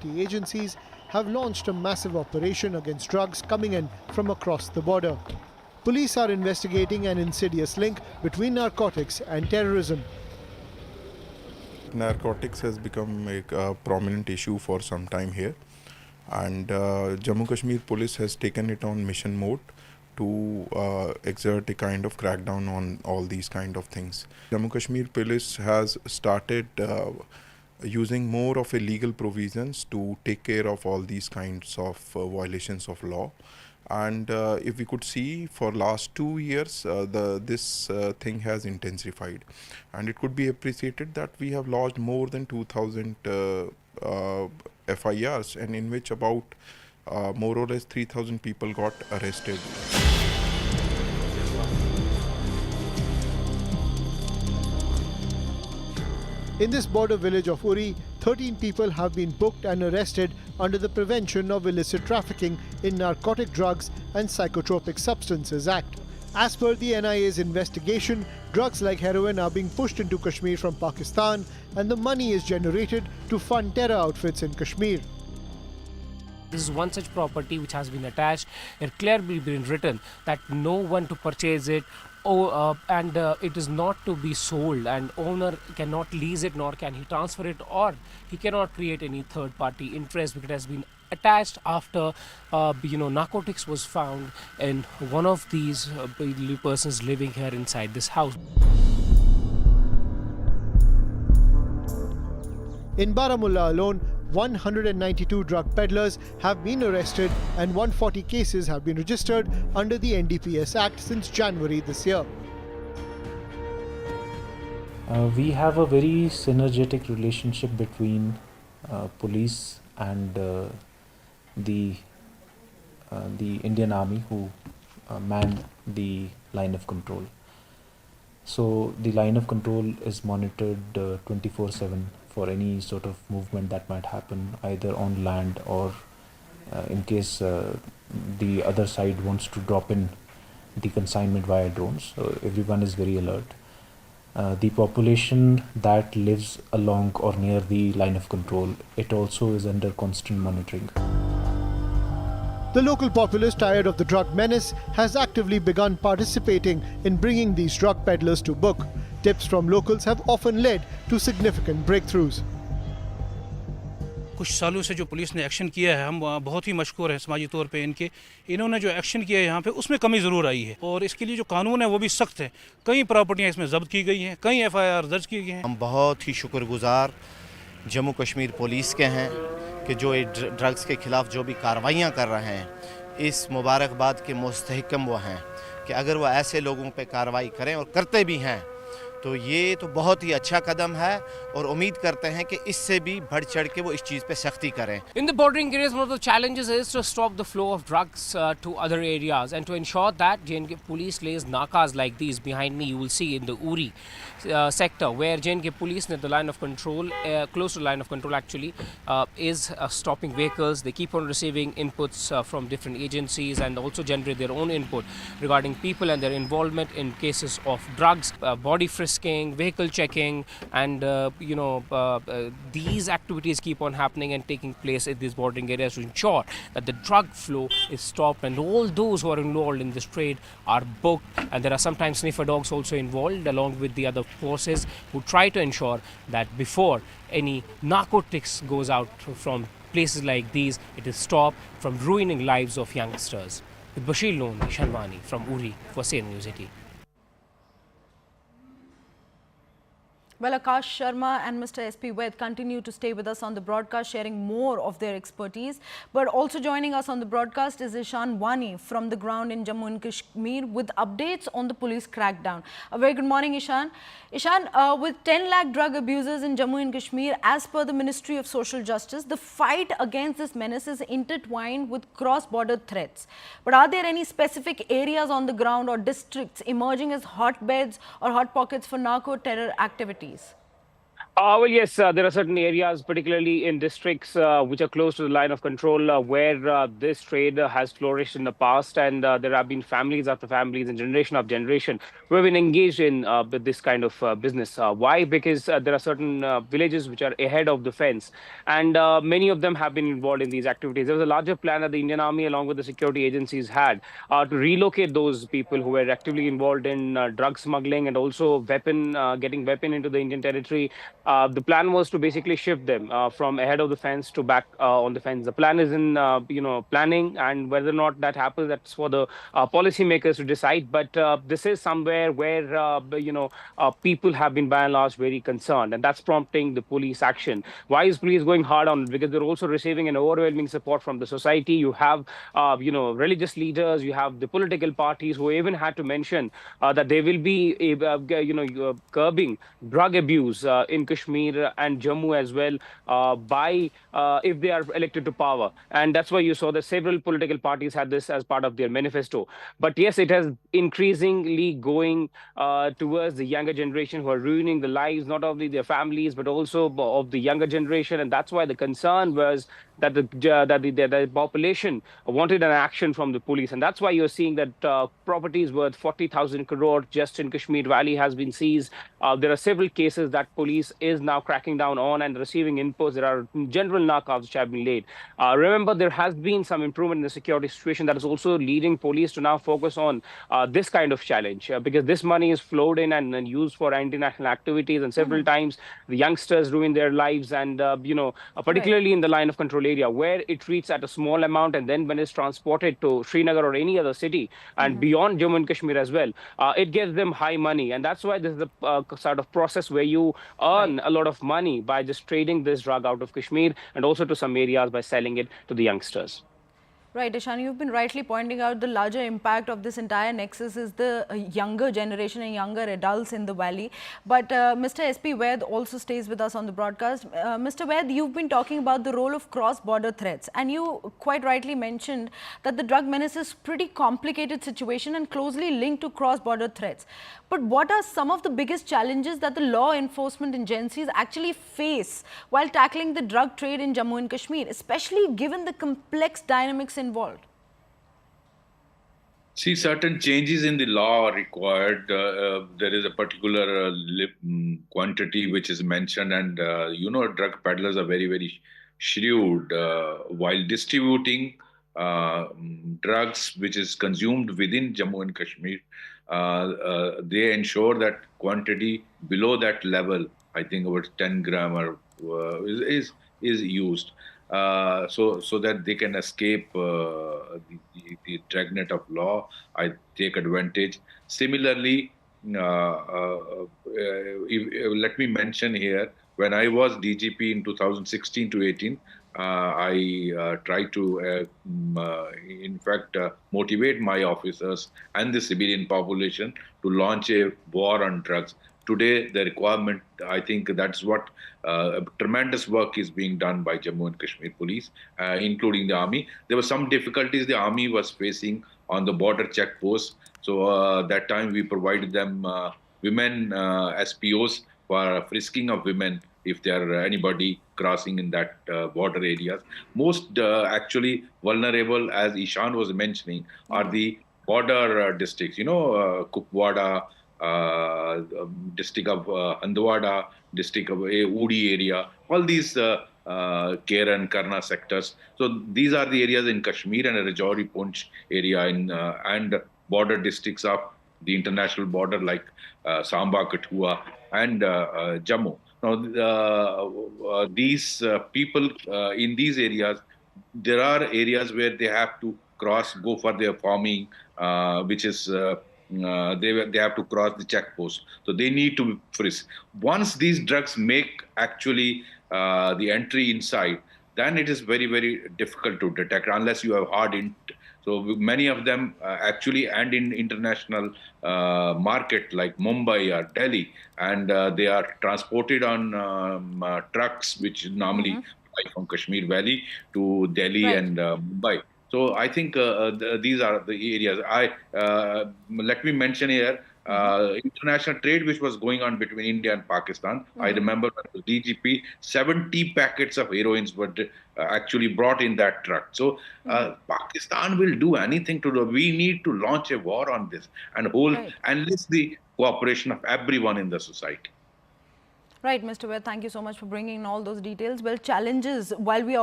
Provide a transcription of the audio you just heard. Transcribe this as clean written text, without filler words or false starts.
agencies have launched a massive operation against drugs coming in from across the border. Police are investigating an insidious link between narcotics and terrorism. Narcotics has become a prominent issue for some time here, and Jammu and Kashmir Police has taken it on mission mode to exert a kind of crackdown on all these kind of things. Jammu and Kashmir Police has started using more of a legal provisions to take care of all these kinds of violations of law. And if we could see, for last 2 years this thing has intensified, and it could be appreciated that we have lodged more than 2,000 FIRs, and in which about more or less 3,000 people got arrested. In this border village of Uri, 13 people have been booked and arrested under the Prevention of Illicit Trafficking in Narcotic Drugs and Psychotropic Substances Act. As per the NIA's investigation, drugs like heroin are being pushed into Kashmir from Pakistan, and the money is generated to fund terror outfits in Kashmir. This is one such property which has been attached. It clearly been written that no one to purchase it, and it is not to be sold, and owner cannot lease it, nor can he transfer it, or he cannot create any third party interest, because it has been attached after narcotics was found in one of these persons living here inside this house. In Baramulla alone, 192 drug peddlers have been arrested and 140 cases have been registered under the NDPS Act since January this year. We have a very synergetic relationship between police and the Indian Army, who man the line of control. So the line of control is monitored 24/7 for any sort of movement that might happen either on land or in case the other side wants to drop in the consignment via drones. So everyone is very alert. The population that lives along or near the line of control, it also is under constant monitoring. The local populace, tired of the drug menace, has actively begun participating in bringing these drug peddlers to book. Tips from locals have often led to significant breakthroughs. कुछ सालों से जो police ने action किया है, हम बहुत ही मशकूर हैं समाजी तौर पे इन्होंने जो एक्शन किया है यहाँ पे, उसमें कमी ज़रूर आई है, और इसके लिए जो कानून है वो भी सख्त है। कई प्रॉपर्टियाँ इसमें जब्त की गई हैं, कई FIR दर्ज की गई हैं। हम बहुत ही शुक्रगुजार जम्मू कश्मीर पुलिस के हैं कि जो ये ड्रग्स के ख़िलाफ़ जो भी कार्रवाइयाँ कर रहे हैं, इस मुबारकबाद के मुस्तहिकम वो हैं कि अगर वो ऐसे लोगों पे कार्रवाई करें, और करते भी हैं, तो ये तो बहुत ही अच्छा कदम है, और उम्मीद करते हैं कि इससे भी बढ़ चढ़ के वो इस चीज़ पे सख्ती करें। In the bordering areas, one of the challenges is to stop the flow of drugs to other areas, and to ensure that J&K police lays nakas like these behind me. You will see in the Uri sector, where J&K police, near the line of control, close to the line of control actually, is stopping vehicles. They keep on receiving inputs from different agencies, and also generate their own input regarding people and their involvement in cases of drugs, body frisking, vehicle checking, and these activities keep on happening and taking place in these bordering areas to ensure that the drug flow is stopped, and all those who are involved in this trade are booked. And there are sometimes sniffer dogs also involved, along with the other forces, who try to ensure that before any narcotics goes out from places like these, it is stopped from ruining lives of youngsters. With Bashir Loni, Shanwani from Uri for CN News 18. Well, Akash Sharma and Mr. SP Ved continue to stay with us on the broadcast, sharing more of their expertise. But also joining us on the broadcast is Ishan Wani from the ground in Jammu and Kashmir with updates on the police crackdown. A very good morning, Ishan. Ishan, with 10 lakh drug abusers in Jammu and Kashmir, as per the Ministry of Social Justice, the fight against this menace is intertwined with cross-border threats. But are there any specific areas on the ground or districts emerging as hotbeds or hot pockets for narco-terror activities? Well, yes, there are certain areas, particularly in districts which are close to the line of control, where this trade has flourished in the past, and there have been families after families and generation after generation who have been engaged in with this kind of business. Why? Because there are certain villages which are ahead of the fence, and many of them have been involved in these activities. There was a larger plan that the Indian Army, along with the security agencies, had to relocate those people who were actively involved in drug smuggling and also getting weapon into the Indian territory. The plan was to basically shift them from ahead of the fence to back on the fence. The plan is in planning, and whether or not that happens, that's for the policymakers to decide. But this is somewhere where people have been by and large very concerned, and that's prompting the police action. Why is police going hard on it? Because they're also receiving an overwhelming support from the society. You have religious leaders, you have the political parties who even had to mention that they will be curbing drug abuse in Kashmir and Jammu as well by if they are elected to power. And that's why you saw that several political parties had this as part of their manifesto. But yes, it has increasingly going towards the younger generation who are ruining the lives, not only their families, but also of the younger generation. And that's why the concern was that the population wanted an action from the police. And that's why you're seeing that properties worth 40,000 crore just in Kashmir Valley has been seized. There are several cases that police is now cracking down on and receiving inputs. There are general knockouts which have been laid. Remember, there has been some improvement in the security situation that is also leading police to now focus on this kind of challenge because this money is flowed in and used for international activities, and several times the youngsters ruin their lives, and particularly in the line of control area where it treats at a small amount, and then when it's transported to Srinagar or any other city and beyond Jammu and Kashmir as well, it gives them high money. And that's why this is the sort of process where you earn a lot of money by just trading this drug out of Kashmir and also to some areas by selling it to the youngsters. Right, Ishan, you've been rightly pointing out the larger impact of this entire nexus is the younger generation and younger adults in the valley. But Mr. S.P. Vaid also stays with us on the broadcast. Mr. Vaid, you've been talking about the role of cross-border threats, and you quite rightly mentioned that the drug menace is pretty complicated situation and closely linked to cross-border threats. But what are some of the biggest challenges that the law enforcement agencies actually face while tackling the drug trade in Jammu and Kashmir, especially given the complex dynamics involved? See, certain changes in the law are required. There is a particular quantity which is mentioned, and drug peddlers are very, very shrewd while distributing drugs which is consumed within Jammu and Kashmir. They ensure that quantity below that level, I think about 10 gram is used. So that they can escape the dragnet of law. I take advantage. Similarly, let me mention here, when I was DGP in 2016 to 18, I tried to, in fact, motivate my officers and the civilian population to launch a war on drugs. Today, the requirement, I think that's what tremendous work is being done by Jammu and Kashmir Police, including the army. There were some difficulties the army was facing on the border checkposts. So that time we provided them women SPOs for frisking of women if there are anybody crossing in that border areas. Most actually vulnerable, as Ishan was mentioning, are the border districts, Kupwara, district of Handwada, district of Udi area, all these Keran, Karna sectors. So these are the areas in Kashmir and Rajouri Poonch area and border districts of the international border like Samba, Kathua and Jammu. Now, these people in these areas, there are areas where they have to go for their farming, which is they have to cross the checkpost. So they need to frisk. Once these drugs make actually the entry inside, then it is very, very difficult to detect unless you have hard int. So many of them actually end in international market like Mumbai or Delhi, and they are transported on trucks, which normally fly from Kashmir Valley to Delhi and Mumbai. So I think these are the areas. Let me mention here, international trade which was going on between India and Pakistan. I remember when I was DGP, 70 packets of heroines were actually brought in that truck. So Pakistan will do anything to do. We need to launch a war on this and enlist the cooperation of everyone in the society. Right, Mr. Ved, thank you so much for bringing in all those details. Well, challenges while we are